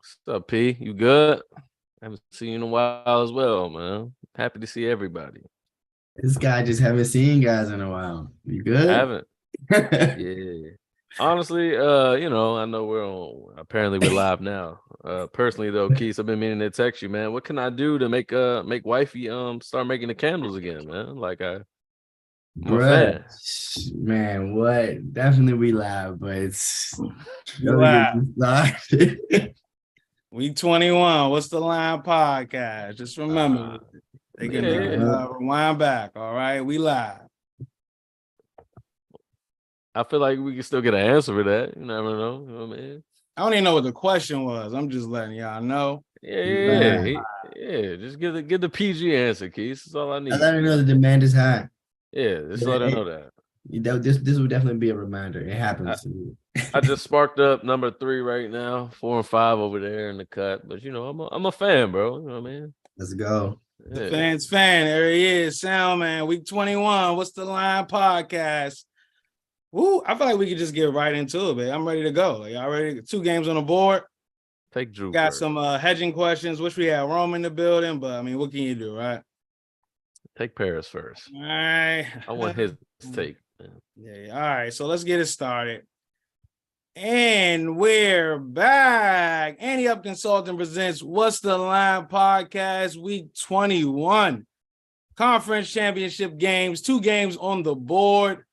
What's up, P? You good? Haven't seen you in a while as well, man. Happy to see everybody. This guy just haven't seen guys in a while. You good? Haven't? Yeah. Honestly, I know we're live now. Personally though, Keith, I've been meaning to text you, man. What can I do to make wifey start making the candles again, man? I'm a Bruh, fan. man, what? Definitely we live, but it's We let me get live. this started. Week 21. What's the line podcast? Just remember, they can Yeah. rewind back. All right, we live. I feel like we can still get an answer for that. You never know. You know what I mean? I don't even know what the question was. I'm just letting y'all know. Yeah. Just give the PG answer, Keith. That's all I I need. let her know the demand is high. Yeah, just let her know that. This will definitely be a reminder. It happens. I just sparked up number 3 right now, 4 and 5 over there in the cut. But I'm a fan, bro. You know what I mean? Let's go. The Yeah. fans fan. There he is, Sound Man. Week 21. What's the line podcast? Woo! I feel like we could just get right into it, man. I'm ready to go. Y'all ready? 2 games on the board. Take Drew. Got first. some hedging questions. Wish we had Rome in the building, but I mean, what can you do, right? Take Paris first. All right. I want his take. Man. Yeah. All right. So let's get it started. And we're back. Andy Up Consulting presents What's the Line podcast, week 21. Conference championship games, 2 games on the board.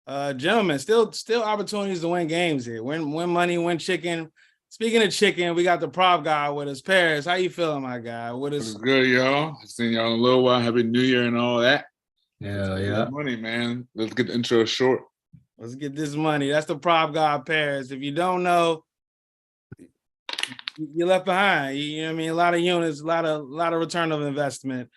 Gentlemen, still opportunities to win games here. Win money, win chicken. Speaking of chicken, we got the prop guy with us. Paris, how you feeling, my guy? It's good, y'all. Seen y'all in a little while. Happy New Year and all that. Yeah. Money, man. Let's get the intro short. Let's get this money. That's the prop guy, Paris. If you don't know, you're left behind. You know what I mean? A lot of units, a lot of return of investment.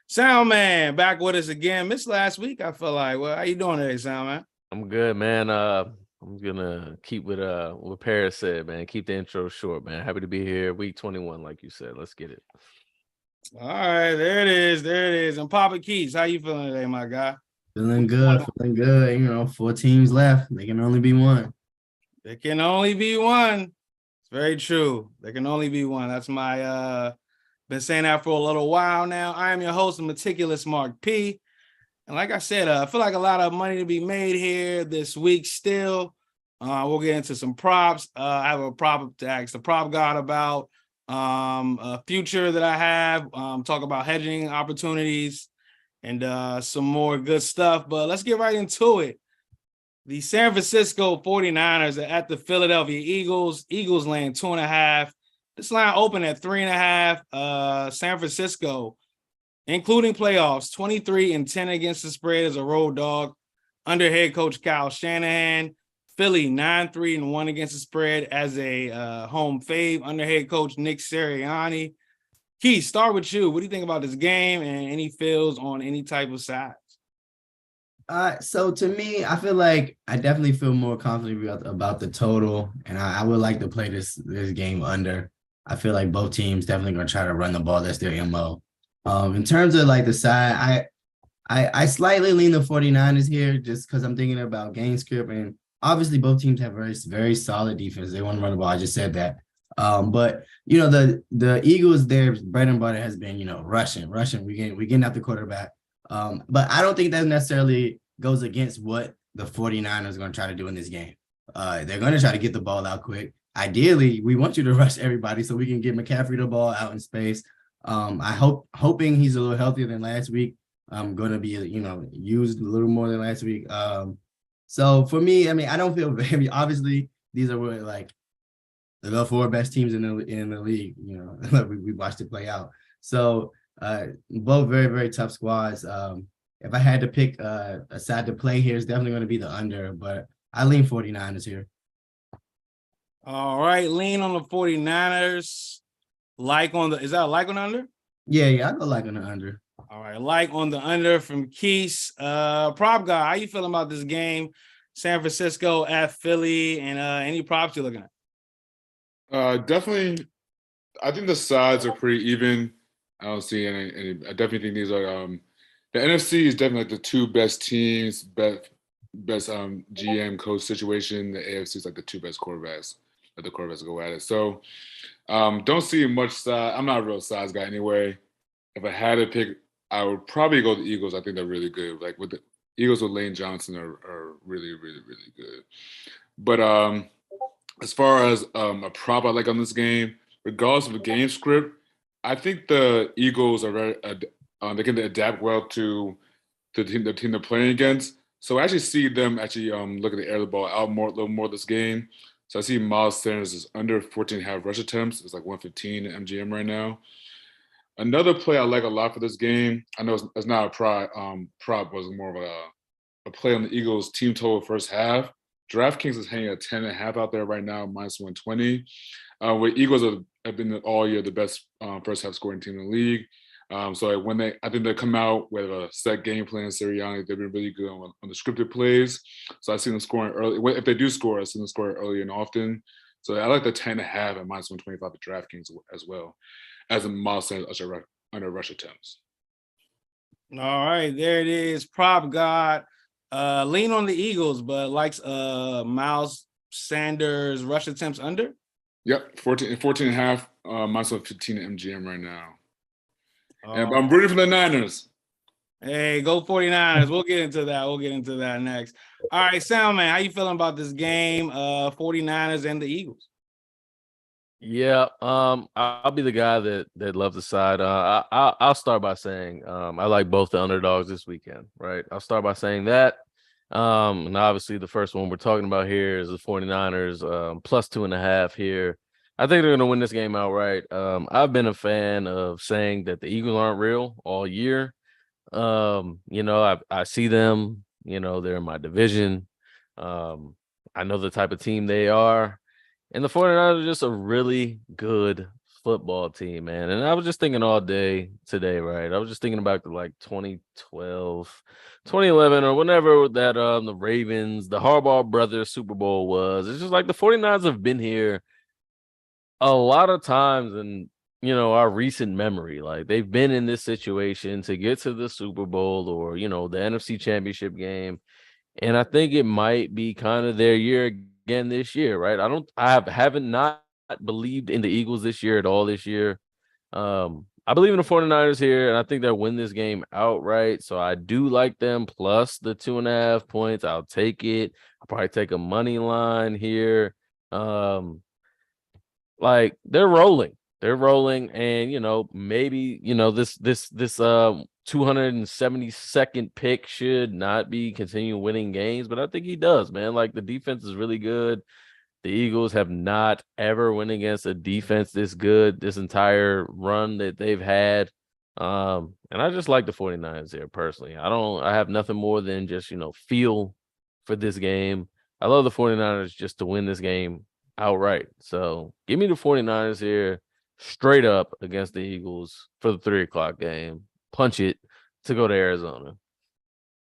Sound Man, back with us again. Missed last week, I feel like. Well, how you doing today, Sound Man? I'm good, man. I'm gonna keep with what Paris said, man. Keep the intro short, man. Happy to be here. Week 21, like you said. Let's get it. All right, there it is. And Papa Keys, how you feeling today, my guy? Feeling good. 4 teams left. They can only be one. There can only be one. It's very true. There can only be one. That's my been saying that for a little while now. I am your host, Meticulous Mark P. And like I said, I feel like a lot of money to be made here this week still. We'll get into some props. I have a prop to ask the prop god about. A future that I have. Talk about hedging opportunities and some more good stuff. But let's get right into it. The San Francisco 49ers are at the Philadelphia Eagles. Eagles laying 2.5. This line opened at 3.5. San Francisco, including playoffs, 23-10 against the spread as a road dog under head coach Kyle Shanahan. Philly 9-3-1 against the spread as a home fave under head coach Nick Sirianni. Keith, start with you. What do you think about this game and any feels on any type of sides? So to me, I feel like I definitely feel more confident about the total, and I would like to play this game under. I feel like both teams definitely gonna try to run the ball. That's their MO. In terms of like the side, I slightly lean the 49ers here just because I'm thinking about game script, and obviously both teams have very, very solid defense. They want to run the ball. I just said that. But the Eagles, their bread and butter has been rushing. We getting out the quarterback. But I don't think that necessarily goes against what the 49ers are going to try to do in this game. They're going to try to get the ball out quick. Ideally, we want you to rush everybody so we can get McCaffrey the ball out in space. Hoping he's a little healthier than last week. I'm going to be, used a little more than last week. So for me, I mean, I don't feel very, obviously these are like the 4 best teams in the league. We watched it play out. So both very, very tough squads. If I had to pick a side to play here, it's definitely going to be the under, but I lean 49ers here. All right, lean on the 49ers. Is that a like on the under? Yeah, I go like on the under. All right, like on the under from Keys. Prop guy, how you feeling about this game? San Francisco at Philly, and any props you're looking at? Definitely, I think the sides are pretty even. I don't see any. I definitely think these are. The NFC is definitely like the 2 best teams, best GM coach situation. The AFC is like the 2 best quarterbacks. let the Corvettes go at it. So don't see much size. I'm not a real size guy anyway. If I had to pick, I would probably go the Eagles. I think they're really good. Like with the Eagles with Lane Johnson are really, really, really good. But as far as a prop I like on this game, regardless of the game script, I think the Eagles are very they can adapt well to the team they're playing against. So I actually see them actually looking to air the ball out a little more this game. So I see Miles Sanders is under 14.5 rush attempts. It's like 115 MGM right now. Another play I like a lot for this game, I know it's not a prop, was more of a play on the Eagles team total first half. DraftKings is hanging at 10.5 out there right now, minus 120. Where Eagles have been all year the best first half scoring team in the league. So when I think they come out with a set game plan, Sirianni, they've been really good on the scripted plays. So I see them scoring early. If they do score, I see them score early and often. So I like the 10.5 at minus 125 at DraftKings as well, as a Miles Sanders under rush attempts. All right, there it is. Prop God. Lean on the Eagles, but likes Miles Sanders rush attempts under. Yep, 14.5, minus 115 at MGM right now. And I'm rooting for the Niners. Hey, go 49ers. We'll get into that next. All right, Sound Man, how you feeling about this game? 49ers and the Eagles. Yeah, I'll be the guy that loves the side. I'll start by saying I like both the underdogs this weekend, right? I'll start by saying that. And obviously the first one we're talking about here is the 49ers plus 2.5 here. I think they're going to win this game outright. I've been a fan of saying that the Eagles aren't real all year. I see them, they're in my division. I know the type of team they are. And the 49ers are just a really good football team, man. And I was just thinking all day today, right? I was just thinking about like 2012, 2011, or whenever that the Ravens, the Harbaugh brothers Super Bowl was. It's just like the 49ers have been here a lot of times in our recent memory. Like they've been in this situation to get to the Super Bowl or the NFC Championship game. And I think it might be kind of their year again this year, right? I haven't not believed in the Eagles this year at all this year. I believe in the 49ers here, and I think they'll win this game outright. So I do like them plus the 2.5 points. I'll take it. I'll probably take a money line here. Like they're rolling. They're rolling, and maybe this 272nd pick should not be continuing winning games, but I think he does, man. Like the defense is really good. The Eagles have not ever went against a defense this good this entire run that they've had. And I just like the 49ers here personally. I have nothing more than just, feel for this game. I love the 49ers just to win this game outright. So give me the 49ers here straight up against the Eagles for the 3:00 game. Punch it to go to Arizona.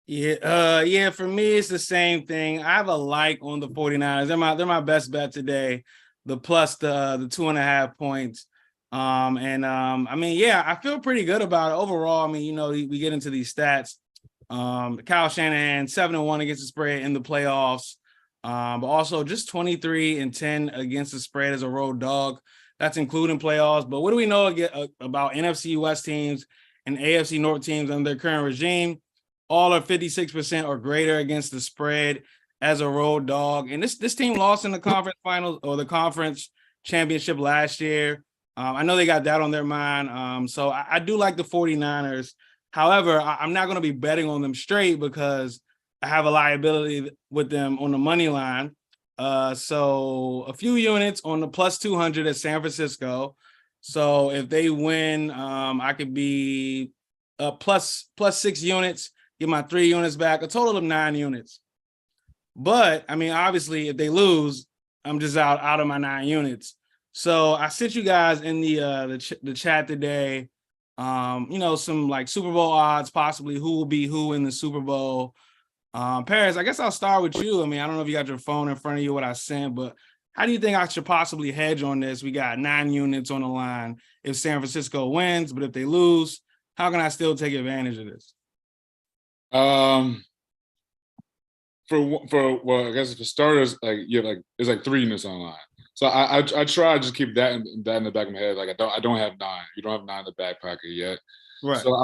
Yeah, for me, it's the same thing. I have a like on the 49ers. They're my best bet today. The plus the 2.5 points. I feel pretty good about it overall. I mean, we get into these stats. Kyle Shanahan 7-1 against the spread in the playoffs. But also just 23-10 against the spread as a road dog. That's including playoffs. But what do we know about NFC West teams and AFC North teams under their current regime? All are 56% or greater against the spread as a road dog. And this team lost in the conference finals or the conference championship last year. I know they got that on their mind. So I do like the 49ers. However, I'm not going to be betting on them straight because I have a liability with them on the money line. So a few units on the plus 200 at San Francisco. So if they win, I could be plus 6 units, get my 3 units back, a total of 9 units. But I mean, obviously, if they lose, I'm just out of my 9 units. So I sent you guys in the chat today, some like Super Bowl odds, possibly who will be who in the Super Bowl. Paris, I guess I'll start with you. I mean, I don't know if you got your phone in front of you, what I sent, but how do you think I should possibly hedge on this? We got 9 units on the line if San Francisco wins, but if they lose, how can I still take advantage of this? I guess for starters, there's 3 units on the line. So I try to just keep that in the back of my head. Like I don't have 9. You don't have 9 in the back pocket yet. Right. So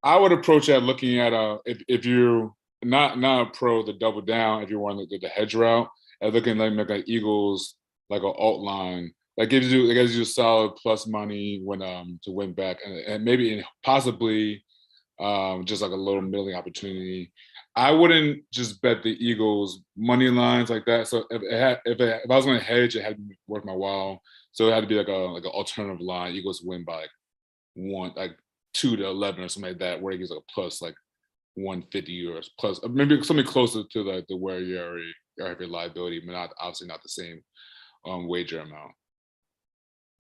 I would approach that looking at if you're not a pro the double down, if you want to go the hedge route, and looking like Eagles like an alt line that gives you solid plus money when to win back and maybe possibly just like a little middling opportunity. I wouldn't just bet the Eagles money lines like that. So if I was going to hedge, it had to be worth my while. So it had to be like an alternative line. Eagles win by like 2 to 11 or something like that, where it gives like a plus like 150 or plus maybe something closer to like the where you already have your liability, but obviously not the same wager amount.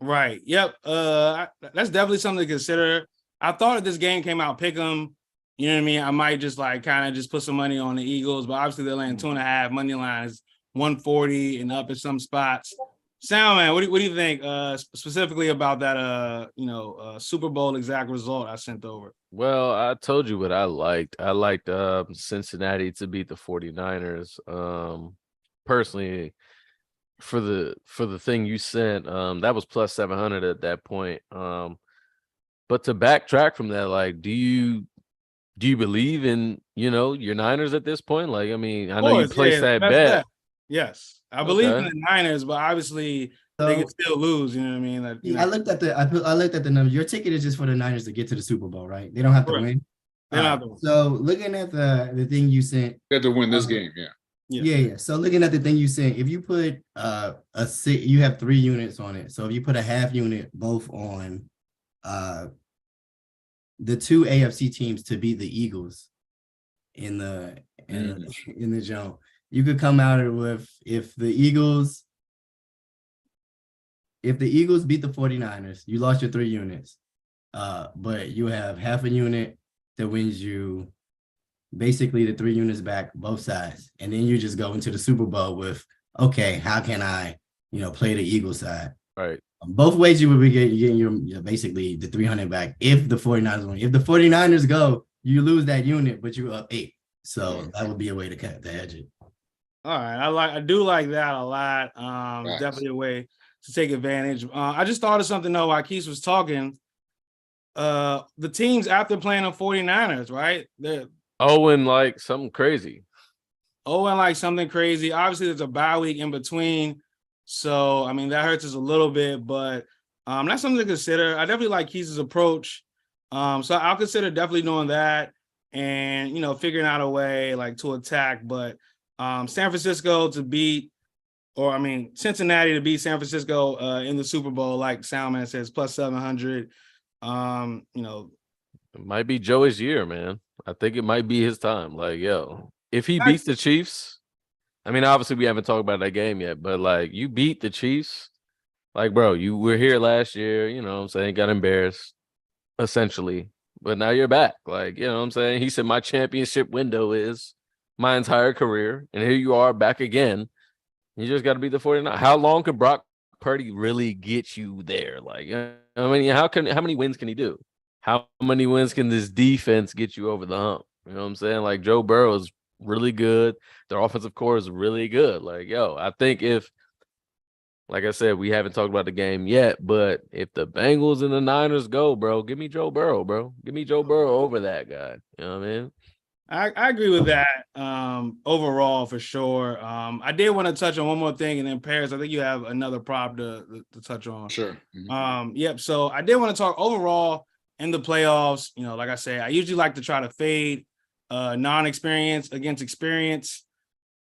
Right. Yep. That's definitely something to consider. I thought if this game came out pick 'em, you know what I mean, I might just like kind of just put some money on the Eagles, but obviously they're laying 2.5. Money line is 140 and up in some spots. Sound man, what do you think specifically about that Super Bowl exact result I sent over? Well, I told you what I liked. I liked Cincinnati to beat the 49ers. Personally, for the thing you sent, that was plus 700 at that point. But to backtrack from that, like, do you believe in your Niners at this point? Like, I mean, I know you placed that bet. Yes, I believe in the Niners, but obviously they can still lose. You know what I mean? I looked at the number. Your ticket is just for the Niners to get to the Super Bowl, right? They don't have to win. They don't have to win. So looking at the thing you sent, they have to win this game. Yeah. So looking at the thing you sent, if you put you have 3 units on it. So if you put a half unit both on the 2 AFC teams to beat the Eagles in the zone, you could come out with if the Eagles beat the 49ers, you lost your 3 units. But you have half a unit that wins you basically the 3 units back, both sides. And then you just go into the Super Bowl with, okay, how can I, play the Eagles side? Right. Both ways you would be getting your basically the 300 back if the 49ers win. If the 49ers go, you lose that unit, but you're up 8. So that would be a way to hedge it. All right. I do like that a lot. Definitely a way to take advantage. I just thought of something though while Keith was talking. The teams after playing the 49ers, right? They're and like something crazy. Obviously, there's a bye week in between. So, I mean, that hurts us a little bit, but that's something to consider. I definitely like Keith's approach. So I'll consider definitely doing that and, figuring out a way like to attack. But Cincinnati to beat San Francisco in the Super Bowl, like Soundman says, plus 700. It might be Joey's year, man. I think it might be his time. Like, yo, if he beats the Chiefs, I mean, obviously we haven't talked about that game yet, but like you beat the Chiefs, like, bro, you were here last year, you know what I'm saying, got embarrassed, essentially. But now you're back. Like, you know what I'm saying? He said my championship window is my entire career, and here you are back again. You just got to beat the 49. How long could Brock Purdy really get you there? Like, I mean, how many wins can he do? How many wins can this defense get you over the hump? You know what I'm saying? Like, Joe Burrow is really good. Their offensive core is really good. Like, yo, I think like I said, we haven't talked about the game yet, but if the Bengals and the Niners go, bro, give me Joe Burrow, bro. Give me Joe Burrow over that guy. You know what I mean? I agree with that overall for sure. I did want to touch on one more thing, and then Paris, I think you have another prop to touch on. Sure. Yep. So I did want to talk overall in the playoffs. Like I say, I usually like to try to fade non-experience against experience.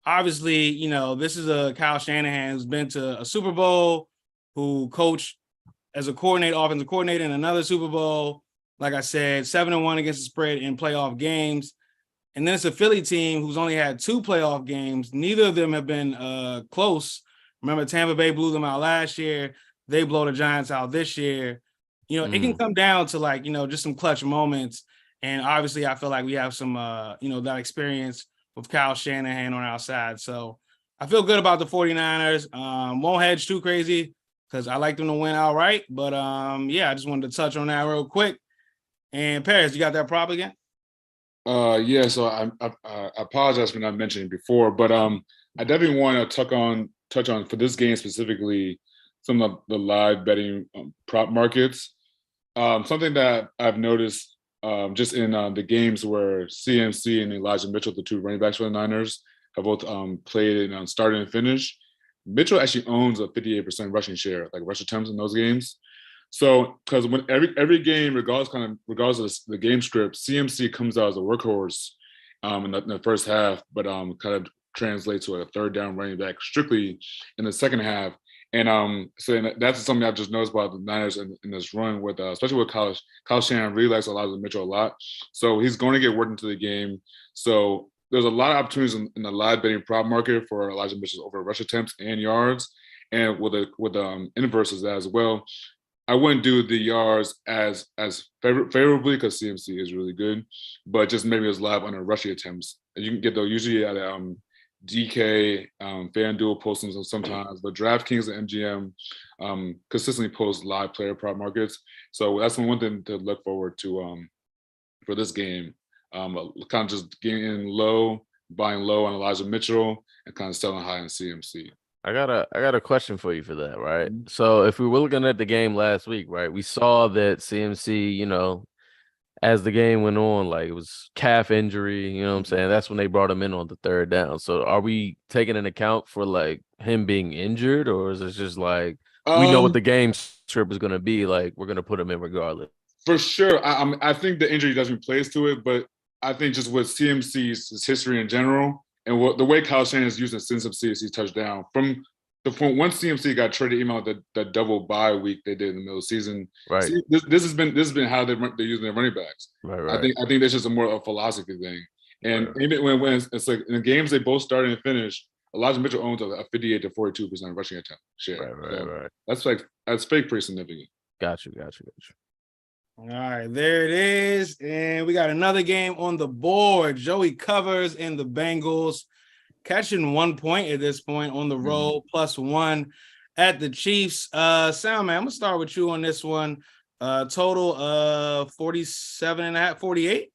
Obviously, this is a Kyle Shanahan who's been to a Super Bowl, who coached as a offensive coordinator in another Super Bowl. Like I said, 7-1 against the spread in playoff games. And then it's a Philly team who's only had 2 playoff games. Neither of them have been close. Remember, Tampa Bay blew them out last year. They blow the Giants out this year. It can come down to just some clutch moments. And obviously, I feel like we have some, that experience with Kyle Shanahan on our side. So I feel good about the 49ers. Won't hedge too crazy because I like them to win outright. But, I just wanted to touch on that real quick. And Paris, you got that prop again? So I apologize for not mentioning it before, but I definitely want to touch on touch on for this game specifically some of the live betting prop markets. Something that I've noticed just in the games where CMC and Elijah Mitchell, the two running backs for the Niners, have both played and started and finished. Mitchell actually owns a 58% rushing share, like rush attempts in those games. So, because when every game, regardless of the game script, CMC comes out as a workhorse in the first half, but kind of translates to a third down running back strictly in the second half. And so that's something I've just noticed about the Niners in this run with, especially with Kyle Shanahan really likes Elijah Mitchell a lot. So he's going to get worked into the game. So there's a lot of opportunities in the live betting prop market for Elijah Mitchell over rush attempts and yards, and with the inverse of that as well. I wouldn't do the yards as favorably because CMC is really good, but just maybe as live under rushing attempts. And you can get those usually at DK, FanDuel posts them sometimes, but DraftKings and MGM consistently post live player prop markets. So that's one thing to look forward to for this game. Kind of just getting in low, buying low on Elijah Mitchell, and kind of selling high on CMC. I got a question for you for that, right? So if we were looking at the game last week, right, we saw that CMC, you know, as the game went on, like it was calf injury, you know what I'm saying? That's when they brought him in on the third down. So are we taking an account for like him being injured, or is it just like we know what the game script is going to be, like we're going to put him in regardless? For sure. I think the injury doesn't plays to it, but I think just with CMC's history in general and the way Kyle Shanahan is using since CMC touchdown from once CMC got traded, even out the double bye week they did in the middle of the season. Right. See, this has been how they're using their running backs. Right. I think that's just a philosophy thing. And even when it's like in the games they both started and finished, Elijah Mitchell owns a 58 to 42% rushing attempt share. Right. That's pretty significant. Got you. All right, there it is. And we got another game on the board. Joey Covers and the Bengals catching 1 point at this point on the road, +1 at the Chiefs. Sound man, I'm gonna start with you on this one. Total 47.5, 48.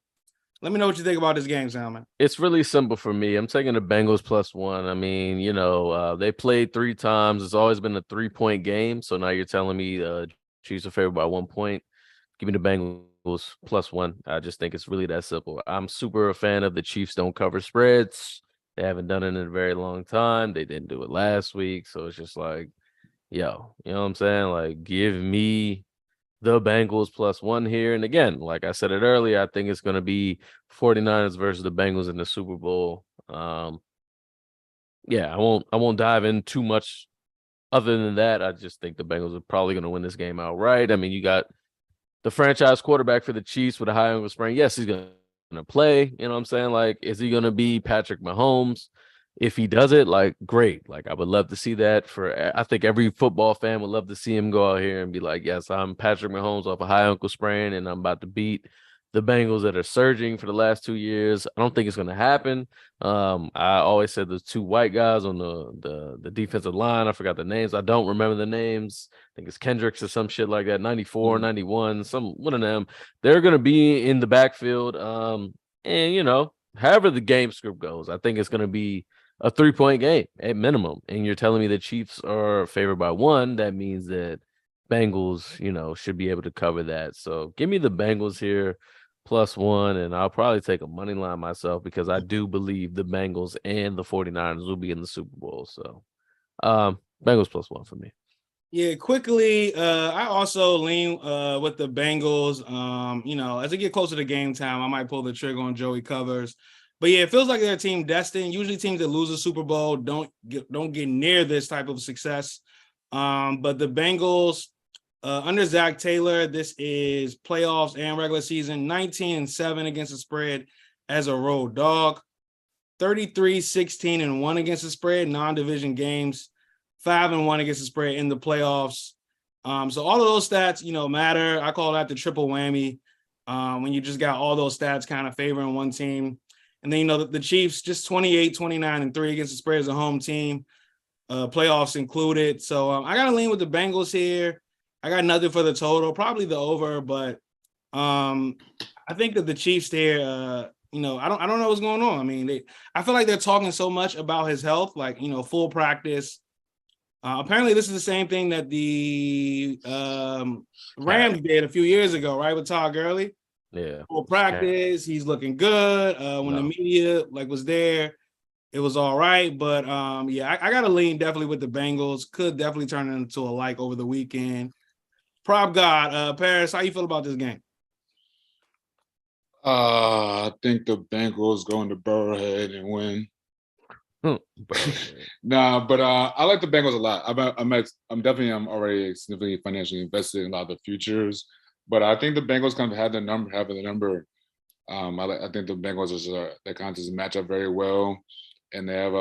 Let me know what you think about this game, Sound man. It's really simple for me. I'm taking the Bengals +1. I mean, you know, they played 3 times. It's always been a 3-point game. So now you're telling me Chiefs are favored by 1 point. Give me the Bengals +1. I just think it's really that simple. I'm super a fan of the Chiefs don't cover spreads. They haven't done it in a very long time. They didn't do it last week. So it's just like, yo, you know what I'm saying? Like, give me the Bengals +1 here. And again, like I said it earlier, I think it's going to be 49ers versus the Bengals in the Super Bowl. Yeah, I won't dive in too much other than that. I just think the Bengals are probably going to win this game outright. I mean, you got the franchise quarterback for the Chiefs with a high ankle sprain. Yes, he's going to play. You know what I'm saying? Like, is he going to be Patrick Mahomes? If he does it, like, great. Like, I would love to see that. I think every football fan would love to see him go out here and be like, yes, I'm Patrick Mahomes off a high ankle sprain, and I'm about to beat the Bengals that are surging for the last 2 years. I don't think it's going to happen. I always said there's 2 white guys on the defensive line. I forgot the names. I don't remember the names. I think it's Kendricks or some shit like that. 94, 91, one of them. They're going to be in the backfield. And, you know, however the game script goes, I think it's going to be a 3-point game at minimum. And you're telling me the Chiefs are favored by 1. That means that Bengals, you know, should be able to cover that. So give me the Bengals here +1, and I'll probably take a money line myself because I do believe the Bengals and the 49ers will be in the Super Bowl. So Bengals +1 for me. Yeah, quickly, I also lean with the Bengals. You know, as I get closer to game time, I might pull the trigger on Joey Covers. But yeah, it feels like they're a team destined. Usually teams that lose a Super Bowl don't get near this type of success. But the Bengals, under Zach Taylor, this is playoffs and regular season, 19-7 against the spread as a road dog, 33-16-1 against the spread, non-division games, 5-1 against the spread in the playoffs. So all of those stats, you know, matter. I call that the triple whammy when you just got all those stats kind of favoring one team. And then, you know, the Chiefs just 28, 29-3 against the spread as a home team, playoffs included. So I got to lean with the Bengals here. I got nothing for the total, probably the over, but I think that the Chiefs there, you know, I don't know what's going on. I mean, I feel like they're talking so much about his health, like, you know, full practice, Apparently, this is the same thing that the Rams did a few years ago, right? With Todd Gurley. Yeah. Full practice, he's looking good. When the media was there, it was all right. But yeah, I gotta lean definitely with the Bengals. Could definitely turn it into a like over the weekend. Prop God, Paris, how you feel about this game? I think the Bengals going to Burrowhead and win. Nah, but I like the Bengals a lot. I'm definitely already significantly financially invested in a lot of the futures, but I think the Bengals kind of have the number. I think the Bengals they kind of just match up very well, and they have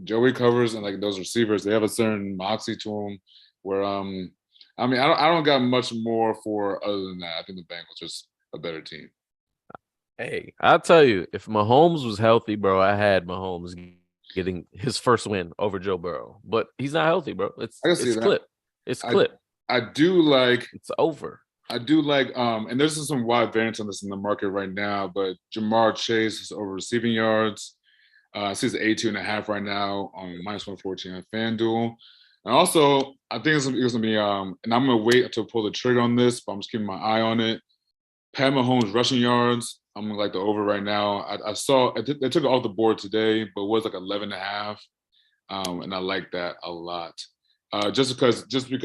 Joey covers and like those receivers. They have a certain moxie to them. Where I mean, I don't got much more for other than that. I think the Bengals just a better team. Hey, I'll tell you, if Mahomes was healthy, bro, I had Mahomes getting his first win over Joe Burrow. But he's not healthy, bro. It's clip. It's clip. I do like it's over. I do like and there's some wide variance on this in the market right now, but Jamar Chase is over receiving yards. I see it's 82.5 right now on -114 on FanDuel. And also, I think it's gonna be and I'm gonna wait to pull the trigger on this, but I'm just keeping my eye on it. Pat Mahomes rushing yards. I'm gonna like the over right now. I saw they took it off the board today, but it was like 11.5, and I like that a lot. Just because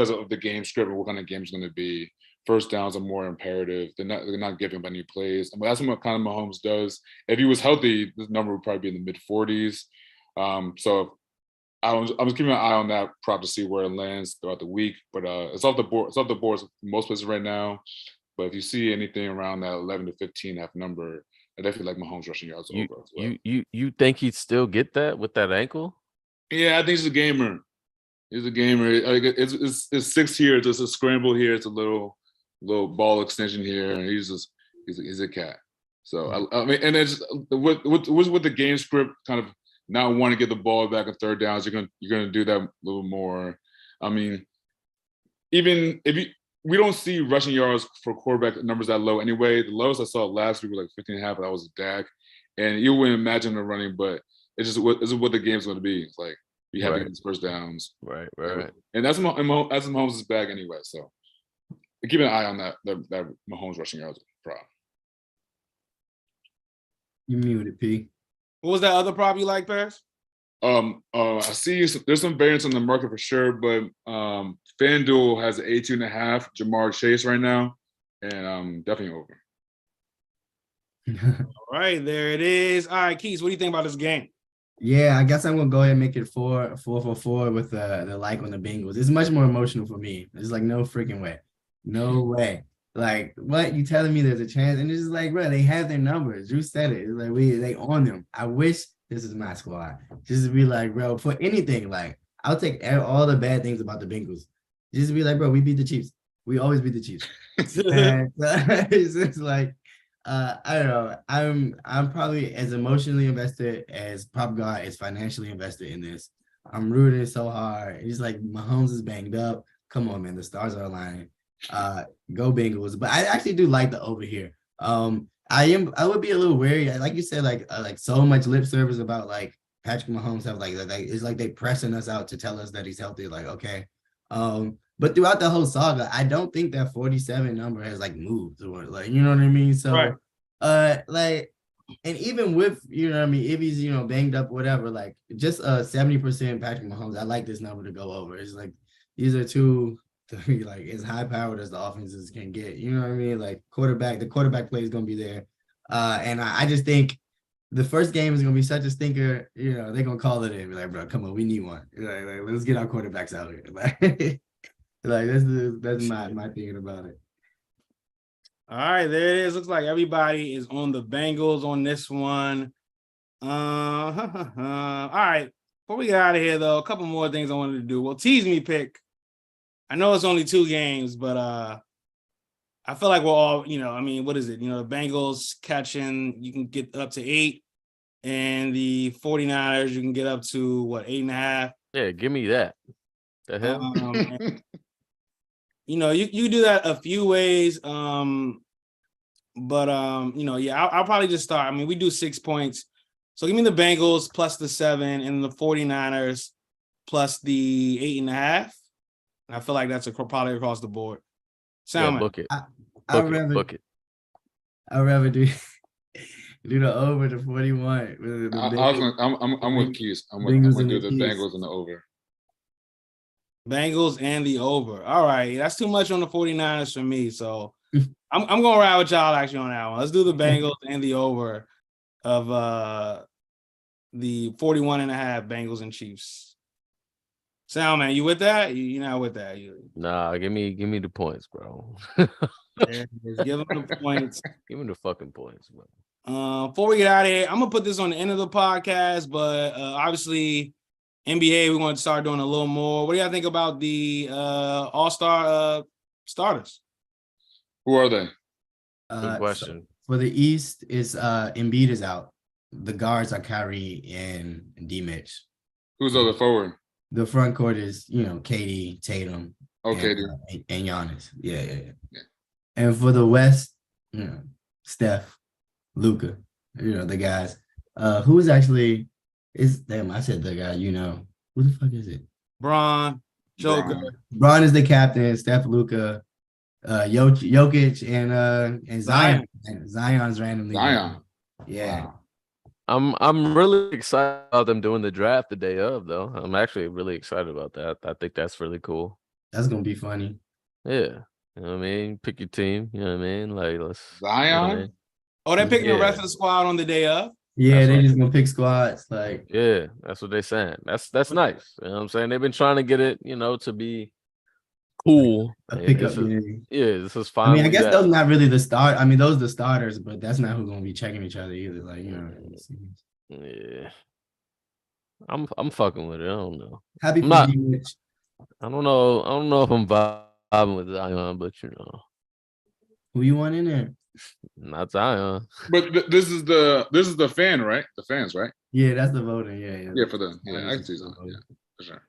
of the game script and what kind of game it's going to be. First downs are more imperative. They're not giving up any plays, and that's what kind of Mahomes does. If he was healthy, this number would probably be in the mid 40s. So I'm just keeping an eye on that prop to see where it lands throughout the week. But it's off the board. It's off the boards most places right now. But if you see anything around that 11 to 15 half number, I definitely like Mahomes rushing yards over as well. You think he'd still get that with that ankle? Yeah, I think he's a gamer. He's a gamer. It's 6 here. It's a scramble here. It's a little ball extension here, and he's a cat. So I mean, and it's with the game script kind of not wanting to get the ball back on third downs, you're gonna do that a little more. I mean, even if we don't see rushing yards for quarterback numbers that low anyway. The lowest I saw last week was like 15.5, but that was Dak. And you wouldn't imagine them running, but it's what the game's going to be. It's like we have to get these first downs. Right. And that's Mahomes' bag anyway. So keep an eye on that Mahomes rushing yards prop. You muted, P. What was that other prop you like, Paris? I see there's some variance on the market for sure, but FanDuel has 82.5 Jamar Chase right now, and definitely over. All right, there it is. All right, Keys, what do you think about this game? Yeah, I guess I'm gonna go ahead and make it 4 with the like on the Bengals. It's much more emotional for me. It's like no freaking way, no way. Like, what you telling me there's a chance? And it's just like, bro, they have their numbers. Drew said it. It's like they on them. I wish this is my squad. Just to be like, bro, for anything, like I'll take all the bad things about the Bengals. Just to be like, bro, we beat the Chiefs. We always beat the Chiefs. And it's just like, I don't know. I'm probably as emotionally invested as Prop God is financially invested in this. I'm rooting so hard. It's like Mahomes is banged up. Come on, man. The stars are aligning. Go Bengals. But I actually do like the over here. I would be a little wary. Like you said, like so much lip service about like Patrick Mahomes have like it's like they pressing us out to tell us that he's healthy. Like, okay. But throughout the whole saga, I don't think that 47 number has like moved or like, you know what I mean? So right. Like, and even with, you know what I mean, if he's, you know, banged up, whatever, like just 70% Patrick Mahomes, I like this number to go over. It's like these are two like as high powered as the offenses can get. You know what I mean? Like the quarterback play is gonna be there. And I just think the first game is gonna be such a stinker. You know, they're gonna call it in. Be like, bro, come on, we need one. Like let's get our quarterbacks out here. Like that's my thinking about it. All right, there it is. Looks like everybody is on the Bengals on this one. All right. Before we get out of here, though, a couple more things I wanted to do. Well, tease me pick. I know it's only 2 games, but I feel like we're all, you know, I mean, what is it? You know, the Bengals catching, you can get up to 8, and the 49ers, you can get up to, 8.5? Yeah, give me that. The hell? You know, you do that a few ways. You know, yeah, I'll probably just start. I mean, we do 6 points. So give me the Bengals plus the 7 and the 49ers plus the 8.5. I feel like that's probably across the board. Yeah, Sound book it. I'd Book it. rather Book it. I'd rather do the over the 41. With the I was Bengals. gonna, I'm with Keys. I'm Bengals gonna and do the the Chiefs. Bengals and the over. Bengals and the over. All right. That's too much on the 49ers for me. So I'm going to ride with y'all actually on that one. Let's do the Bengals and the over of the 41.5 Bengals and Chiefs. Sound, man, you with that? You're not with that? Nah, give me the points, bro. There it is. Give them the points. Give me the fucking points, bro. Before we get out of here, I'm gonna put this on the end of the podcast, but obviously NBA, we're going to start doing a little more. What do y'all think about the All-Star starters? Who are they? Good question. For the East, is Embiid is out. The guards are Kyrie and D Mitch. Who's the other forward? The front court is, KD, Tatum, Okay, and Giannis. Yeah. And for the West, Steph, Luka, the guys. Who is actually I said the guy, who the fuck is it? Bron, Joker. Bron is the captain, Steph, Luka, Jokic, and Zion. Zion's randomly. Zion. Yeah. Wow. I'm really excited about them doing the draft the day of, though. I'm actually really excited about that. I think that's really cool. That's gonna be funny. Yeah. You know what I mean? Pick your team. You know what I mean? Like, let's Zion? You know what I mean? Oh, they're picking the rest Yeah. of the squad on the day of? Yeah, That's they right. just gonna pick squads. Like, Yeah, that's what they're saying. That's nice. You know what I'm saying? They've been trying to get it, to be cool. a And pickup this is, game. this is I fine. mean, I guess those not really the start. I mean, those are the starters, but that's not who's gonna be checking each other either. Like, Yeah. I'm fucking with it. I don't know. Happy I'm for not- D Mitch. I don't know if I'm vibing with Zion, but Who you want in there? not Zion. But this is the fan, right? The fans, right? Yeah, that's the voting. Yeah. Yeah, for them. Yeah, I can see Zion. Yeah, for sure.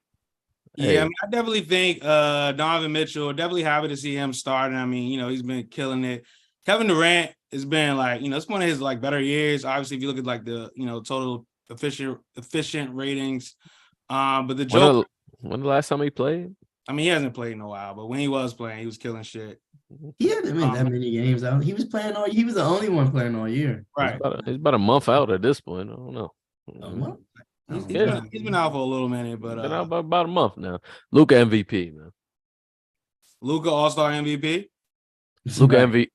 Yeah, Hey. I mean, I definitely think Donovan Mitchell, definitely happy to see him starting. I mean, he's been killing it. Kevin Durant has been like, it's one of his like better years. Obviously, if you look at like the total efficient ratings. But the Joker, When the last time he played? I mean, he hasn't played in a while, but when he was playing, he was killing shit. He hasn't been that many games out. He was playing all. He was the only one playing all year. Right. He's about a month out at this point. I don't know. What? He's been out for a little minute, but Been out about a month now. Luka MVP, man. Luka All-Star MVP. Luka MVP.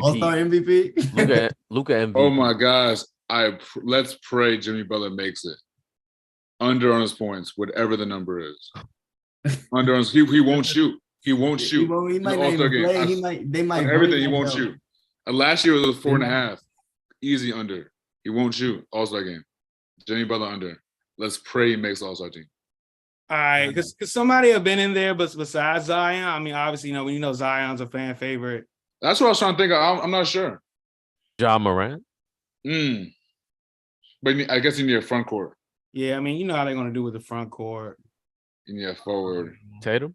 All-Star MVP. Luka MVP. Oh my gosh. Let's pray Jimmy Butler makes it. Under on his points, whatever the number is. Under on his, he won't shoot. He won't shoot. He might The not All-Star even game. play. They might Everything he break won't that, shoot. Last year it was 4.5. Easy under. He won't shoot. All-Star game. Jimmy Butler under. Let's pray he makes the All-Star team. All right, because somebody have been in there, but besides Zion, I mean, obviously, when Zion's a fan favorite. That's what I was trying to think of. I'm not sure. Ja Morant. But I guess you need a front court. Yeah, I mean, you know how they're going to do with the front court. You need a forward. Tatum.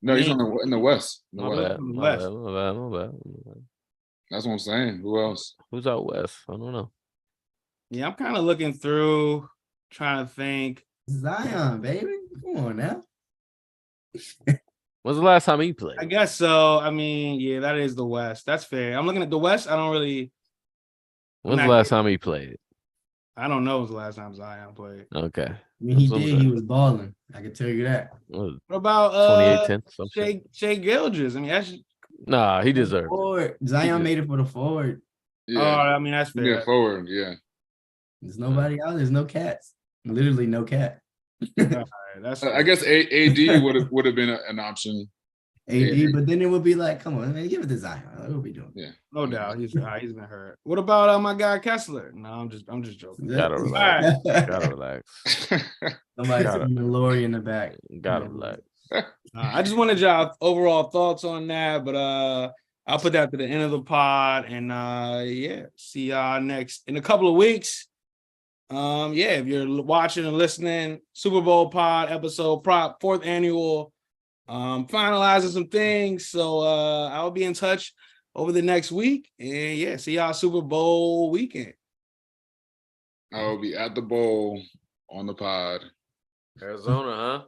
No, he's in the West. In the My West. bad. West. My bad. That's what I'm saying. Who else? Who's out west? I don't know. Yeah, I'm kind of looking through, trying to think. Zion, baby. Come on now. When's the last time he played? I guess so. I mean, yeah, that is the West. That's fair. I'm looking at the West. I don't When's the last time he played? I don't know. It was the last time Zion played. Okay. I mean, he That's what I'm did. He saying. was balling. I can tell you that. What was it, What about 28-10? Some shit. Shea Gilgeous? I mean, that's Nah, he deserved it. Forward. Zion made it for the forward. oh, I mean, that's You need a fair. forward. Yeah. There's nobody out. There's no cats. Literally no cat. All right, that's I guess AD would have been an option. AD, but then it would be like, come on, man, give it to Zion. What are we doing? Yeah. no doubt. He's been hurt. What about my guy Kessler? No, I'm just joking. Gotta All relax. right. Gotta relax. Somebody Gotta- screaming Lori in the back. Gotta relax. I just wanted y'all overall thoughts on that, but I'll put that to the end of the pod, and see y'all next in a couple of weeks. If you're watching and listening, Super Bowl pod episode prop 4th annual, finalizing some things. So I'll be in touch over the next week, and see y'all Super Bowl weekend. I will be at the bowl on the pod. Arizona, huh?